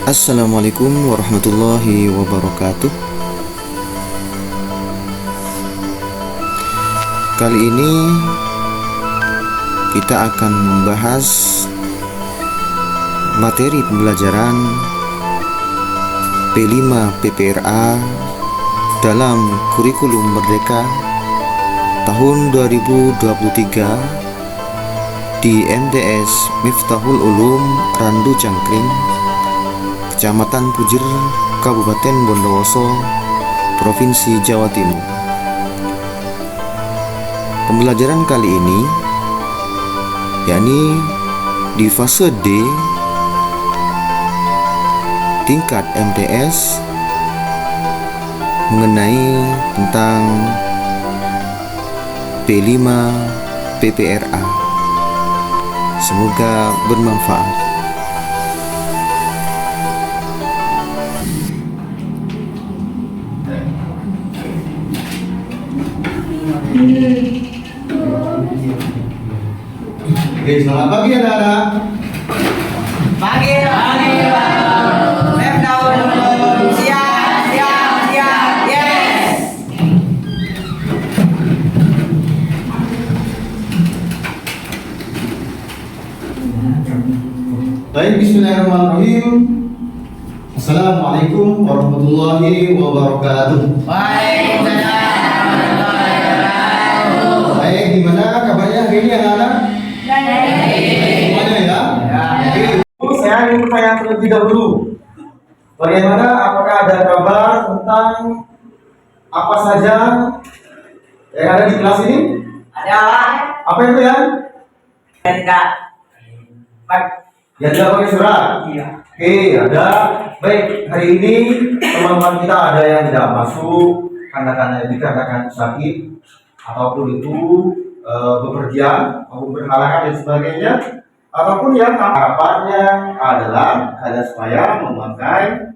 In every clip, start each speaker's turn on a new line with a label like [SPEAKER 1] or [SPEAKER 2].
[SPEAKER 1] Assalamualaikum warahmatullahi wabarakatuh. Kali ini kita akan membahas materi pembelajaran P5 PPRA dalam kurikulum Merdeka tahun 2023 di MTS Miftahul Ulum Randu Cangkring, Kecamatan Pujir, Kabupaten Bondowoso, Provinsi Jawa Timur. Pembelajaran kali ini yakni di fase D tingkat MTS mengenai tentang P5 PPRA. Semoga bermanfaat.
[SPEAKER 2] Oke, selamat pagi anak-anak.
[SPEAKER 3] Pagi, Pak. Siap, yes.
[SPEAKER 2] Baik, bismillahirrahmanirrahim. Assalamualaikum warahmatullahi wabarakatuh. Baik, gimana kabarnya hari ini anak-anak? Semuanya ya? Oke, saya ingin bertanya terlebih dahulu. Bagaimana, apakah ada kabar tentang apa saja yang ada di kelas ini?
[SPEAKER 3] Ada,
[SPEAKER 2] Apa itu ya?
[SPEAKER 3] Pak.
[SPEAKER 2] Ya, tidak pakai surat.
[SPEAKER 3] Iya.
[SPEAKER 2] Oke, ada. Baik, hari ini teman-teman kita ada yang tidak masuk karena dikarenakan sakit ataupun itu bepergian maupun berhalangan dan sebagainya, ataupun yang harapannya adalah kalian supaya memakai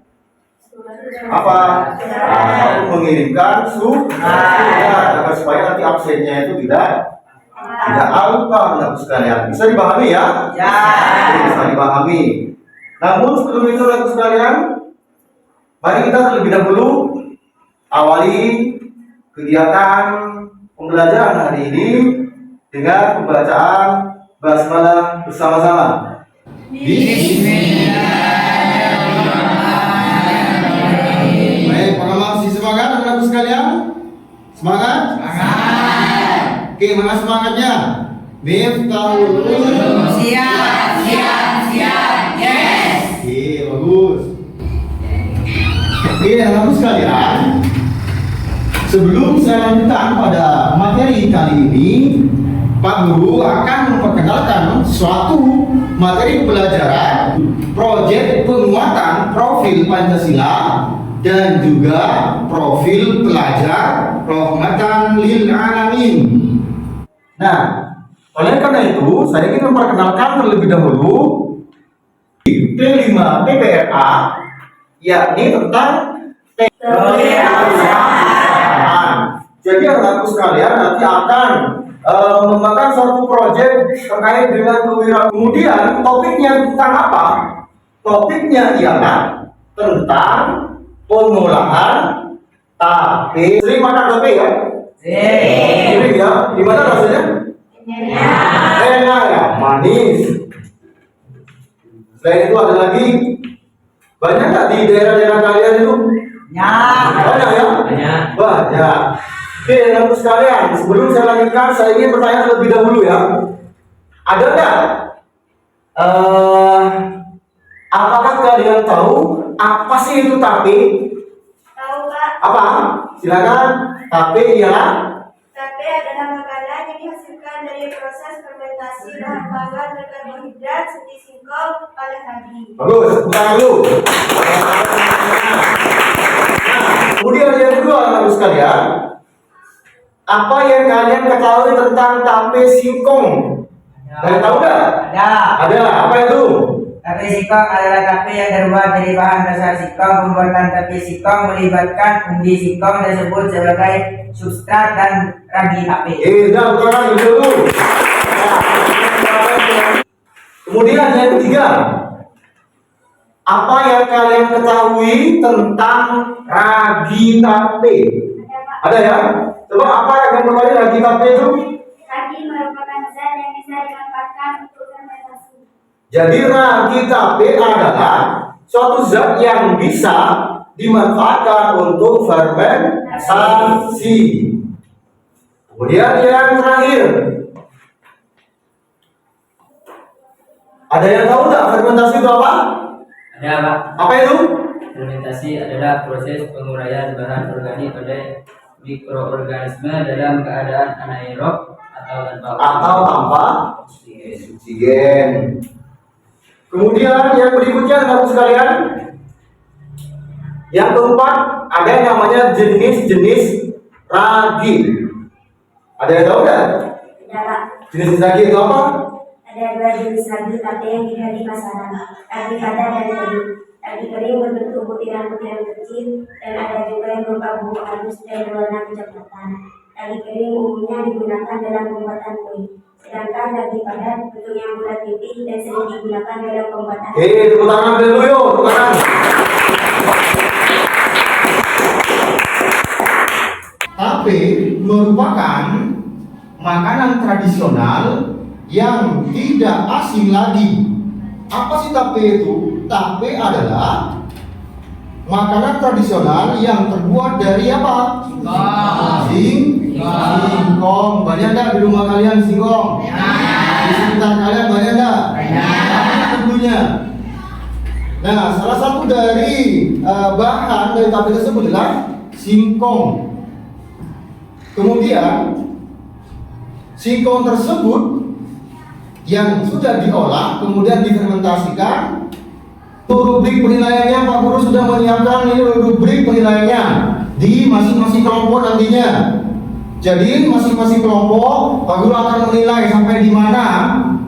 [SPEAKER 2] apa? Ataupun mengirimkan surat agar supaya nanti absennya itu tidak alpa, anak sekalian. Bisa dipahami ya?
[SPEAKER 3] Ya.
[SPEAKER 2] Bisa dipahami. Namun sebelum itu anak sekalian, mari kita terlebih dahulu awali kegiatan pembelajaran hari ini dengan pembacaan basmalah bersama-sama. Baik, apakah masih semangat anak sekalian? Semangat? Oke, mana semangatnya? Miftahul Ulum.
[SPEAKER 3] Siap, yes.
[SPEAKER 2] Oke, bagus. Oke, anak sekalian, sebelum saya lanjutkan pada materi kali ini, Pak Guru akan memperkenalkan suatu materi pelajaran proyek penguatan profil Pancasila dan juga profil pelajar rahmatan lil alamin. Nah, oleh karena itu saya ingin memperkenalkan terlebih dahulu P5 PPRA, yakni tentang jadi anak-anakku sekalian nanti akan mengembangkan suatu proyek terkait dengan kewirausahaan. Kemudian topiknya tentang apa? Topiknya ialah tentang pengolahan tape. Sering makan tape ya? Sering ya? Gimana rasanya? Enak ya? Manis. Selain itu ada lagi, banyak nggak di daerah-daerah kalian itu? Banyak ya? Banyak. Oke, anak sekalian, sebelum saya lanjutkan, saya ingin bertanya terlebih dahulu ya. Ada nggak? Apakah kalian tahu apa sih itu tape?
[SPEAKER 4] Tahu, Pak.
[SPEAKER 2] Apa? Silakan. Tape ialah
[SPEAKER 4] Tape adalah makanan yang dihasilkan dari proses fermentasi bahan pangan berkarbohidrat seperti singkong pada tadi.
[SPEAKER 2] bagus. Bukan dulu. Kemudian yang kedua, anak sekalian, apa yang kalian ketahui tentang tape singkong? Kalian tahu nggak? Ada. Apa itu?
[SPEAKER 3] Tape singkong adalah tape yang terbuat dari bahan dasar singkong. Pembuatan tape singkong melibatkan undi singkong disebut sebagai substrat dan ragi tape.
[SPEAKER 2] Bukan dulu. Kemudian yang ketiga, Apa yang kalian ketahui tentang ragi tape? Ada ya? Coba apa yang kalian ragi tape itu?
[SPEAKER 4] Ragi merupakan zat yang bisa dimanfaatkan untuk fermentasi.
[SPEAKER 2] Jadi ragi tape adalah suatu zat yang bisa dimanfaatkan untuk fermentasi. Kemudian yang terakhir, ada yang tahu nggak fermentasi itu apa?
[SPEAKER 5] Ada Pak.
[SPEAKER 2] Apa itu?
[SPEAKER 5] Fermentasi adalah proses penguraian bahan organik oleh mikroorganisme dalam keadaan anaerob atau tanpa
[SPEAKER 2] Oksigen. Kemudian yang berikutnya Bapak sekalian, yang keempat ada yang namanya jenis-jenis ragi. Ada yang tahu nggak?
[SPEAKER 4] Tidak, Pak.
[SPEAKER 2] Jenis ragi itu apa?
[SPEAKER 4] Ada dua jenis ragi tape yang dijual di pasaran, ragi padat dan kering. Ragi kering berbentuk butiran-butiran kecil dan ada juga yang berupa bubuk halus dan berwarna kecoklatan. Ragi kering umumnya digunakan dalam pembuatan kue, sedangkan ragi padat bentuknya bulat pipih dan sering digunakan dalam pembuatan.
[SPEAKER 2] Tepuk tangan dulu yuk, tepuk tangan. Tape merupakan makanan tradisional yang tidak asing lagi. Apa sih tape itu? Tape adalah makanan tradisional yang terbuat dari apa? Singkong. Banyak enggak di rumah kalian singkong? Di sekitar kalian banyak enggak? Banyak tentunya. Nah, salah satu dari bahan dari tape tersebut adalah singkong. Kemudian singkong tersebut yang sudah diolah kemudian difermentasikan. Rubrik penilaiannya Pak Guru sudah menyiapkan ini rubrik penilaiannya di masing-masing kelompok nantinya. Jadi masing-masing kelompok Pak Guru akan menilai sampai di mana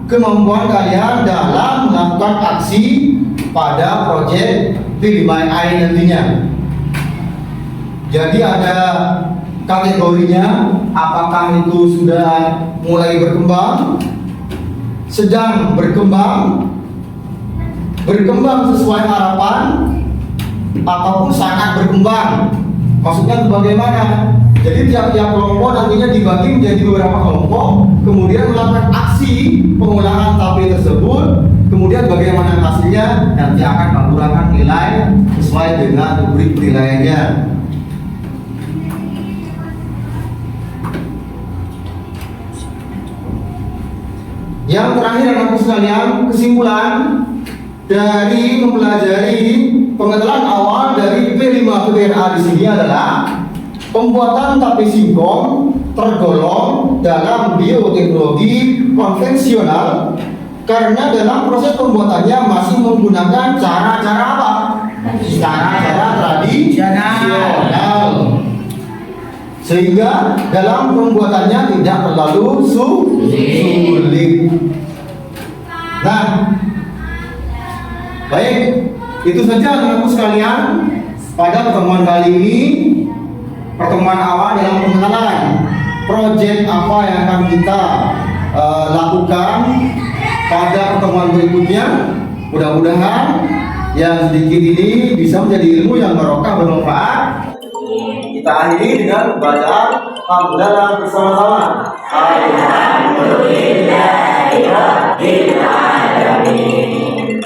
[SPEAKER 2] kemampuan kalian dalam melakukan aksi pada proyek P5I nantinya. Jadi ada kategorinya, apakah itu sudah mulai berkembang, sedang berkembang sesuai harapan, ataupun sangat berkembang. Maksudnya bagaimana? Jadi tiap-tiap kelompok nantinya dibagi menjadi beberapa kelompok, kemudian melakukan aksi pengolahan tape tersebut, kemudian bagaimana hasilnya nanti akan mengurangkan nilai sesuai dengan rubrik penilaiannya. Yang terakhir anak sekalian, kesimpulan dari mempelajari pengetahuan awal dari P5 PPRA di sini adalah pembuatan tape singkong tergolong dalam bioteknologi konvensional karena dalam proses pembuatannya masih menggunakan cara-cara apa? Cara-cara tradisional. Sehingga dalam pembuatannya tidak terlalu sulit. Nah, baik, itu saja teman-teman sekalian pada pertemuan kali ini, pertemuan awal dalam pengenalan proyek apa yang akan kita lakukan pada pertemuan berikutnya. Mudah-mudahan yang sedikit ini bisa menjadi ilmu yang barokah bermanfaat. Kita akhiri dengan bacaan hamdalah bersama-sama. Alhamdulillahirabbil alamin.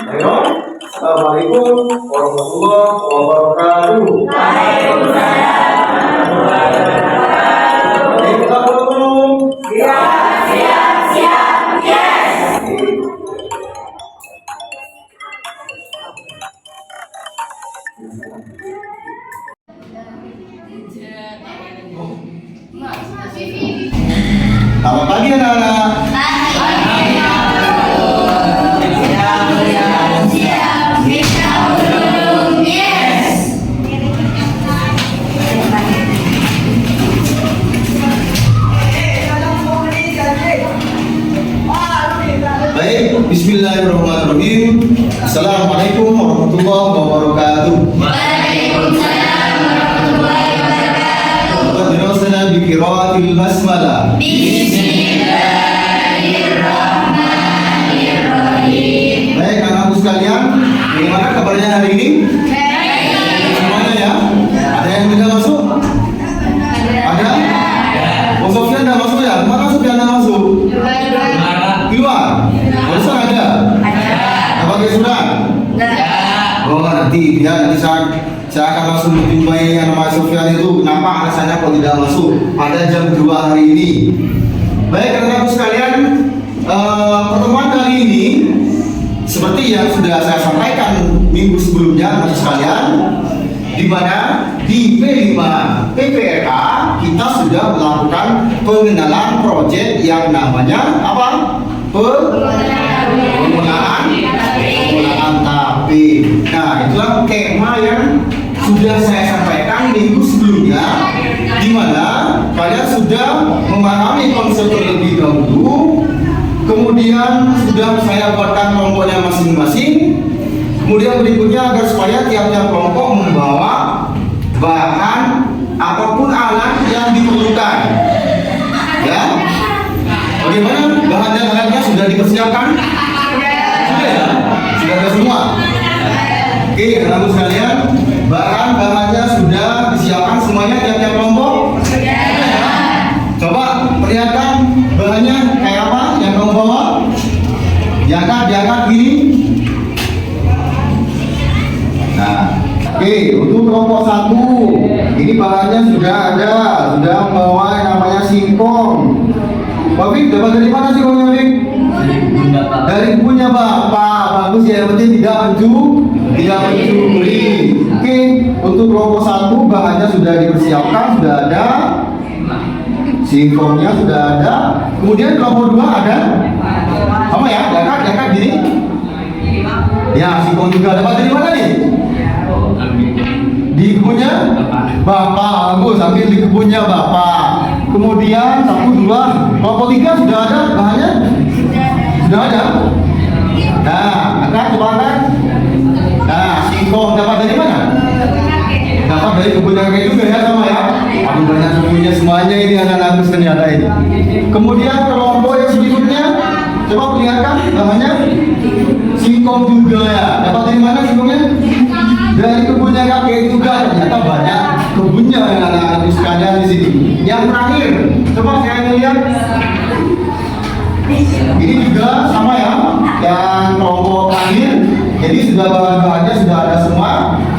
[SPEAKER 2] Assalamualaikum warahmatullahi wabarakatuh. Waalaikumsalam warahmatullahi wabarakatuh. Kita dulu. Siap. Yes. Selamat pagi anak-anak. Baik, bismillahirrahmanirrahim. Assalamualaikum warahmatullahi wabarakatuh.
[SPEAKER 6] Waalaikumsalam warahmatullahi wabarakatuh.
[SPEAKER 2] Qadrasana bi qiraatil basmalah.
[SPEAKER 6] Bismillahirrahmanirrahim.
[SPEAKER 2] Baik, anak-anak sekalian, bagaimana kabarnya pakai surat? Oh nanti saya akan langsung menjumpai yang namanya Sofyan itu. Kenapa alasannya kok tidak masuk pada jam 2 hari ini? Baik rekan-rekan sekalian, pertemuan kali ini seperti yang sudah saya sampaikan minggu sebelumnya teman sekalian, di mana di P5 PPRK kita sudah melakukan pengenalan proyek yang namanya apa? Penggunaan tapir. Nah, itulah tema yang sudah saya sampaikan minggu sebelumnya, di mana kalian sudah memahami konsep terlebih dahulu, kemudian sudah saya buatkan kelompoknya masing-masing, kemudian berikutnya agar supaya tiap-tiap kelompok membawa bahan apapun alat yang diperlukan. Ya, bagaimana bahan dan alatnya sudah dipersiapkan? Sudah ya? Sudah ada semua? Oke, teman-teman sekalian, bahan-bahannya sudah disiapkan semuanya tiap-tiap kelompok? Sudah ya? Coba perlihatkan bahannya kayak apa yang kamu bawa? Diangkat gini. Nah, oke, untuk kelompok 1 ini bahannya sudah ada, sudah membawa yang namanya singkong. Wafik, dapat dari mana singkongnya, Wafik? Dari punya Bapak. Bagus ya, yang penting tidak mencuri. Oke, untuk kelompok 1 bahannya sudah dipersiapkan, sudah ada, singkongnya sudah ada. Kemudian kelompok 2 ada apa ya? Dekat gini. Ya, singkong juga dapat dari mana nih? Di kebunnya Bapak. Bagus, ambil di kebunnya Bapak. Kemudian 1, 2, kelompok 3 sudah ada bahannya? Sudah ada. Nah, angkat coba angkat. Nah, singkong dapat dari mana? Dapat dari kebun kakek juga ya, sama ya. Aduh, banyak kebunnya semuanya ini anak-anak ternyata ini. Kemudian kelompok yang berikutnya, coba perlihatkan bahannya. Singkong juga ya. Dapat dari mana singkongnya? Dari kebunnya kakek juga. Ternyata banyak kebunnya anak-anak sekalian di sini. Yang terakhir, coba saya lihat. Ini juga sama ya, yang kelompok terakhir. Jadi sudah bahan-bahannya sudah ada semua,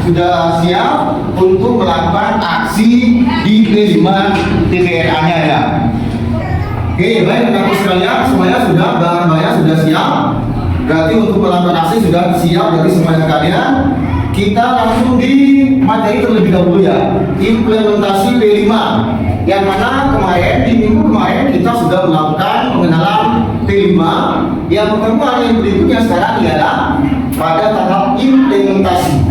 [SPEAKER 2] sudah siap untuk melakukan aksi di P5 TPRA-nya ya. Oke, baik rekan-rekan sekalian, semuanya sudah bahan-bahannya sudah siap. Berarti untuk melakukan aksi sudah siap dari semuanya kalian. Kita langsung di materi terlebih dahulu ya, implementasi P5. Yang mana kemarin, di minggu kemarin kita sudah melakukan pengenalan P5. Yang pertemuan yang berikutnya sekarang ialah pada tahap implementasi.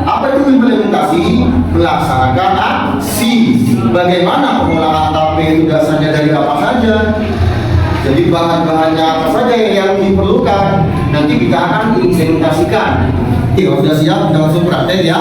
[SPEAKER 2] Apa itu implementasi? Melaksanakan aksi. Bagaimana pengolahan tape itu dasarnya dari apa saja? Jadi bahan-bahannya apa saja yang diperlukan? Nanti kita akan implementasikan. Kalau sudah siap, kita langsung praktek ya.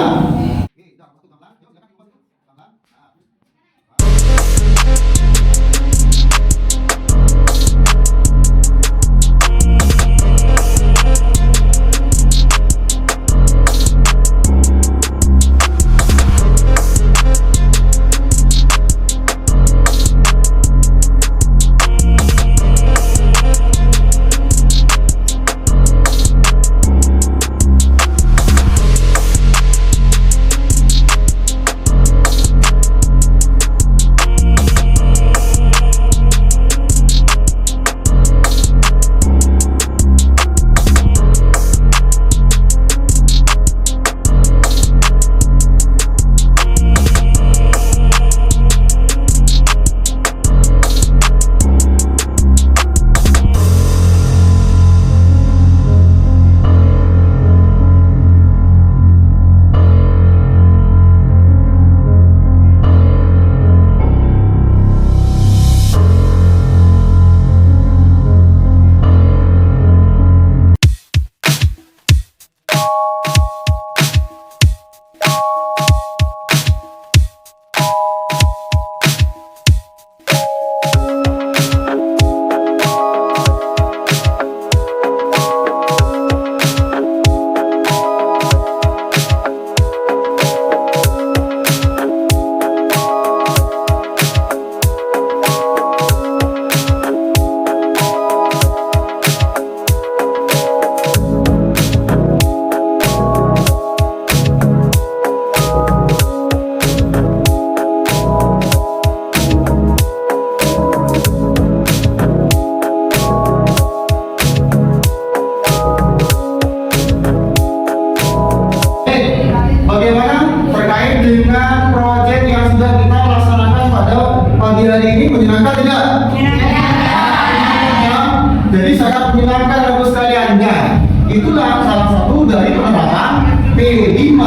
[SPEAKER 2] sangat menyenangkan Bapak sekalian. Nah, itulah salah satu dari penerapan P5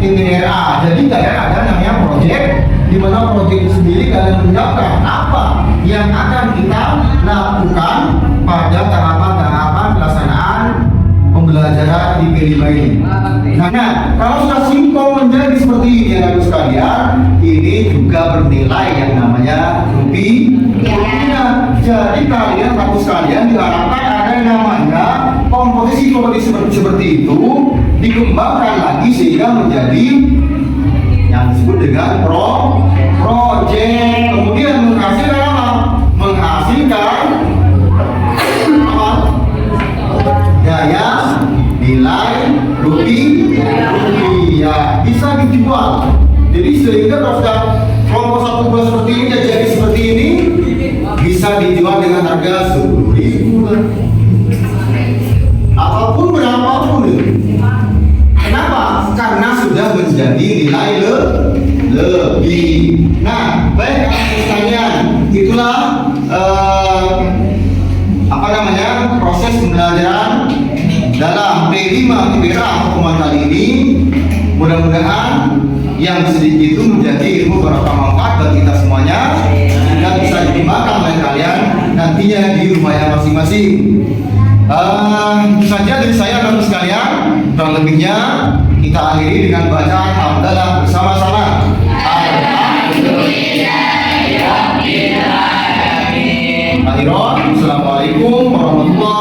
[SPEAKER 2] PPRA. Jadi kalian ada namanya proyek, di mana proyek itu sendiri kalian menyiapkan apa yang akan kita lakukan pada tahapan-tahapan pelaksanaan pembelajaran di P5 ini. Nah, kalau sudah singkong menjadi seperti ini ya Bapak sekalian, ini juga bernilai yang namanya rupiah. Jadi kalian Bapak sekalian diharapkan ada yang namanya kompetisi seperti itu dikembangkan lagi sehingga menjadi yang disebut dengan project. Kemudian menghasilkan apa? Menghasilkan apa? Daya nilai rupiah bisa dijual. Jadi sehingga kalau sudah kelompok 1 2 seperti ini jadi seperti ini bisa dijual dengan harga 10.000 apapun berapapun. Kenapa? Karena sudah menjadi nilai lebih. Nah, baik sekalian, itulah proses pembelajaran dalam P5 PPRA pertemuan kali ini. Mudah-mudahan yang sedikit itu menjadi ilmu bermanfaat bagi kita semuanya dan bisa dikembangkan oleh kalian nantinya di rumahnya masing-masing. Itu saja dari saya Bapak sekalian. Kurang lebihnya kita akhiri dengan bacaan hamdalah bersama-sama. Alhamdulillahirabbil alamin. Assalamualaikum warahmatullahi